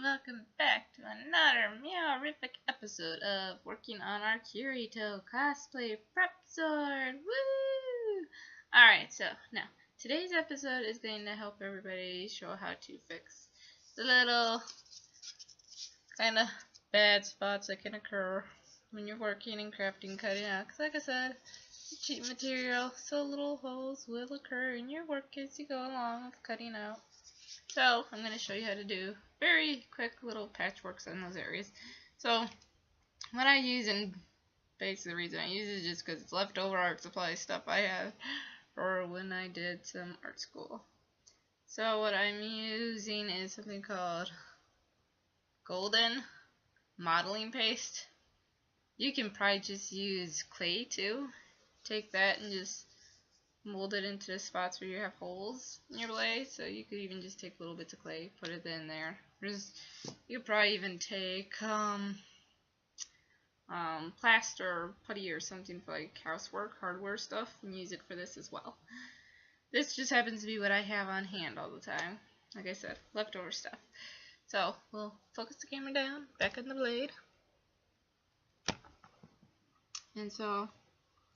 welcome back to another meowrific episode of working on our Kirito cosplay prep sword. Woo! Alright, so now today's episode is going to help everybody show how to fix the little kind of bad spots that can occur when you're working and crafting, cutting out. Because like I said, it's cheap material, so little holes will occur in your work as you go along with cutting out. So I'm going to show you how to do very quick little patchworks in those areas. So what I use, and basically the reason I use it is just because it's leftover art supply stuff I have for when I did some art school. So what I'm using is something called golden modeling paste. You can probably just use clay too. Take that and just mold it into the spots where you have holes in your blade. So you could even just take little bits of clay, put it in there. You could probably even take plaster or putty or something for like housework, hardware stuff, and use it for this as well. This just happens to be what I have on hand all the time. Like I said, leftover stuff. So we'll focus the camera down, back on the blade. And so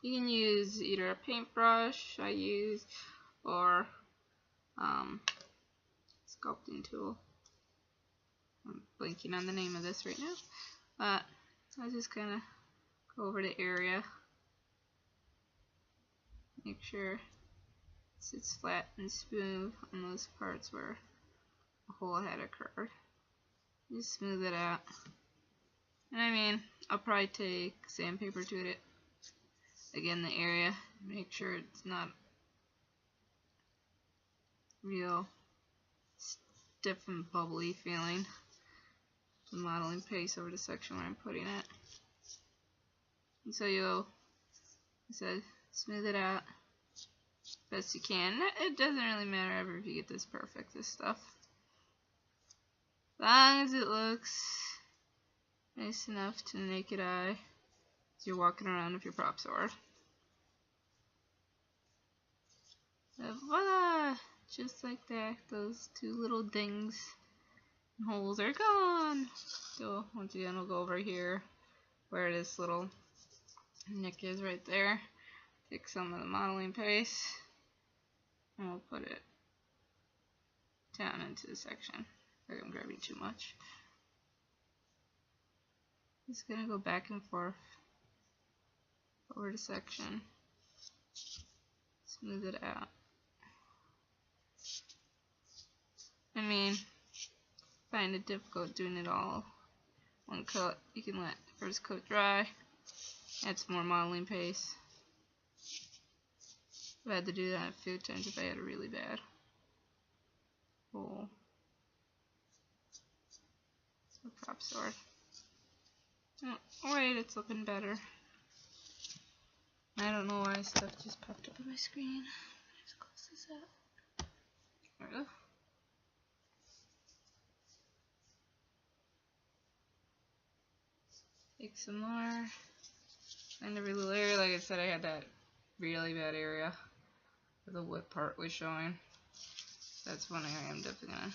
you can use either a paintbrush I use or sculpting tool. I'm blanking on the name of this right now, but I'll just kind of go over the area, make sure it sits flat and smooth on those parts where a hole had occurred. Just smooth it out. And I mean, I'll probably take sandpaper to it. Again, the area, make sure it's not real stiff and bubbly feeling. The modeling paste over the section where I'm putting it. And so you'll, smooth it out best you can. It doesn't really matter ever if you get this perfect, this stuff. As long as it looks nice enough to the naked eye as you're walking around with your prop sword. Voila! Just like that, those two little dings and holes are gone. So once again, we'll go over here where this little nick is right there. Take some of the modeling paste and we'll put it down into the section. I think I'm grabbing too much. Just gonna go back and forth over the section, smooth it out. I mean, find it difficult doing it all one coat. You can let the first coat dry, add some more modeling paste. I've had to do that a few times if I had a really bad hole. So prop sword. Oh wait, it's looking better. I don't know why stuff just popped up on my screen. Just close this out. There we go. Take some more. Find every little area. Like I said, I had that really bad area where the wood part was showing. That's one area I'm definitely gonna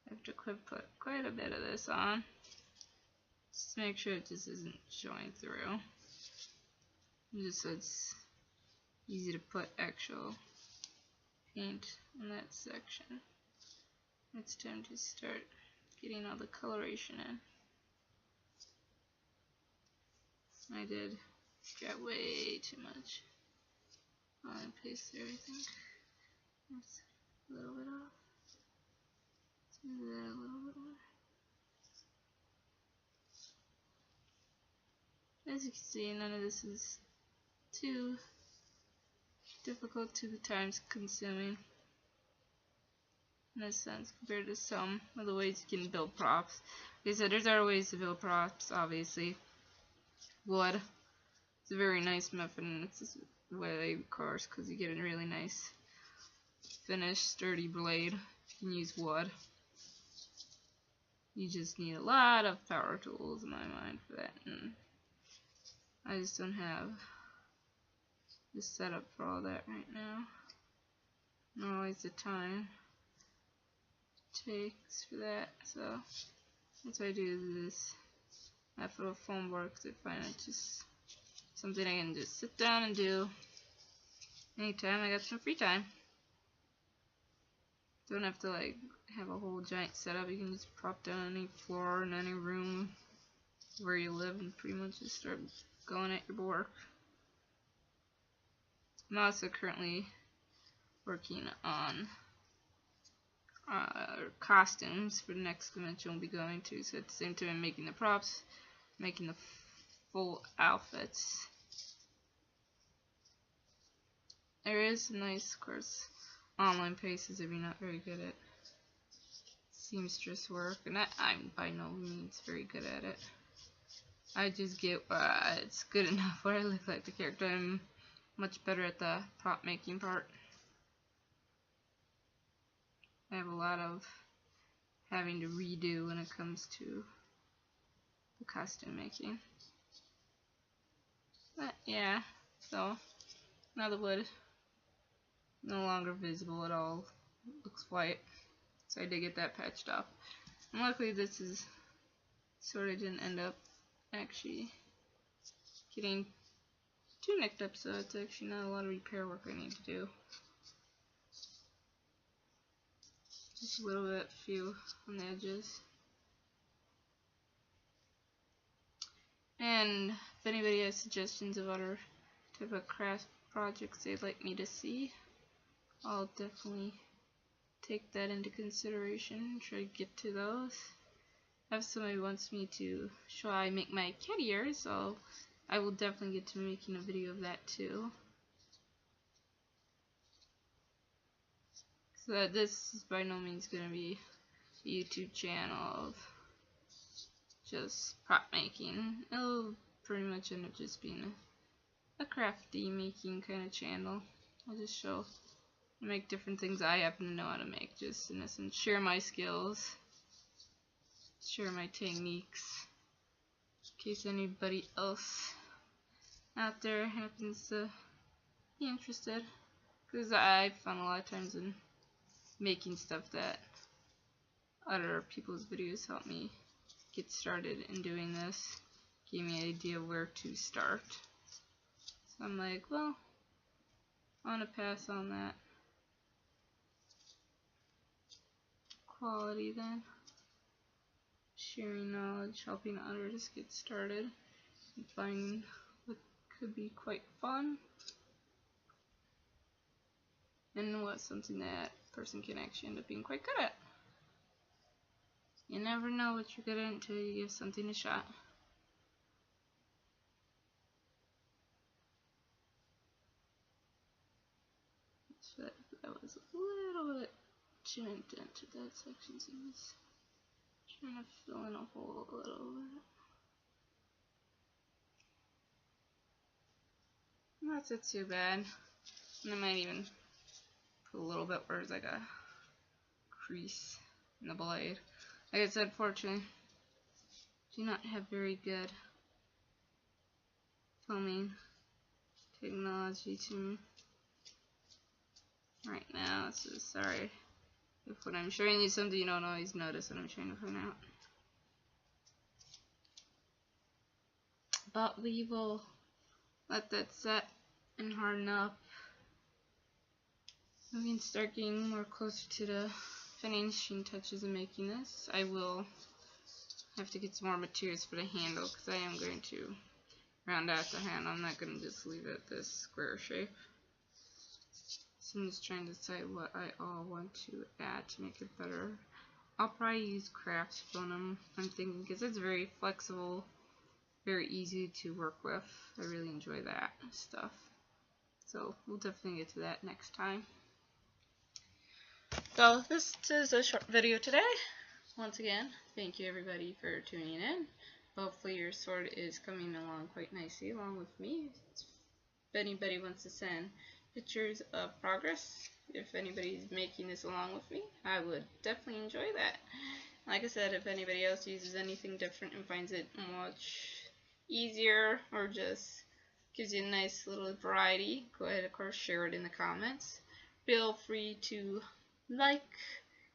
have to put quite a bit of this on. Just to make sure it just isn't showing through. Just so it's easy to put actual paint in that section. It's time to start getting all the coloration in. I did got way too much modeling paste there, I think. That's a little bit off. Smooth that a little bit more. As you can see, none of this is too difficult to the times consuming in a sense compared to some of the ways you can build props. Like I said, there's other ways to build props, obviously. Wood. It's a very nice method, and it's just the way, of course, because you get a really nice finished, sturdy blade. You can use wood. You just need a lot of power tools in my mind for that, and I just don't have the setup for all that right now. Not always the time takes for that, so that's why I do this method of foam board, because I find it just something I can just sit down and do anytime I got some free time. Don't have to like have a whole giant setup. You can just prop down any floor in any room where you live and pretty much just start going at your work. I'm also currently working on costumes for the next convention we'll be going to, so at the same time I'm making the props, making the full outfits. There is some nice, of course, online places if you're not very good at seamstress work, and I'm by no means very good at it. I just get it's good enough where I look like the character. I'm much better at the prop making part. I have a lot of having to redo when it comes to the costume making. But yeah, so now the wood no longer visible at all. It looks white, so I did get that patched up. And luckily this is sort of didn't end up actually getting too nicked up, so it's actually not a lot of repair work I need to do. Just a little bit, few on the edges. And if anybody has suggestions of other type of craft projects they'd like me to see, I'll definitely take that into consideration and try to get to those. If somebody wants me to show how I make my cat ears, so I will definitely get to making a video of that too. So this is by no means going to be a YouTube channel of just prop making. It'll pretty much end up just being a crafty making kind of channel. I'll just make different things I happen to know how to make, just in essence share my skills, share my techniques, in case anybody else out there happens to be interested, because I found a lot of times in making stuff that other people's videos helped me get started in doing this, gave me an idea of where to start. So I'm like, well, I want to pass on that quality then. Sharing knowledge, helping others get started, and finding what could be quite fun, and what's something that person can actually end up being quite good at. You never know what you're good at until you give something a shot. So that was a little bit too indented, that section, so I was trying to fill in a hole a little bit. Not too bad. And I might even put a little bit where there's like a crease in the blade. Like I said, fortunately, do not have very good filming technology to me right now, so sorry if when I'm showing you something you don't always notice what I'm trying to point out. But we will let that set and harden up. We can start getting more closer to the finishing touches of making this. I will have to get some more materials for the handle, because I am going to round out the handle. I'm not going to just leave it this square shape. So I'm just trying to decide what I all want to add to make it better. I'll probably use crafts foam, I'm thinking, because it's very flexible, very easy to work with. I really enjoy that stuff. So we'll definitely get to that next time. So this is a short video today. Once again, thank you everybody for tuning in. Hopefully your sword is coming along quite nicely along with me. If anybody wants to send pictures of progress, if anybody's making this along with me, I would definitely enjoy that. Like I said, if anybody else uses anything different and finds it much easier or just gives you a nice little variety, go ahead, of course, share it in the comments. Feel free to like,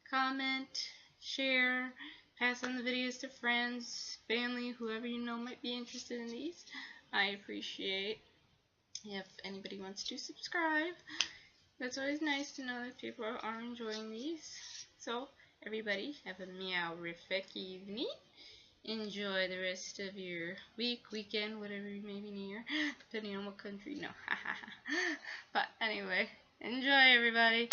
comment, share, pass on the videos to friends, family, whoever you know might be interested in these. I appreciate if anybody wants to subscribe. That's always nice to know that people are enjoying these. So, everybody, have a meow-rific evening. Enjoy the rest of your week, weekend, whatever you may be near, depending on what country. No, but anyway, enjoy, everybody.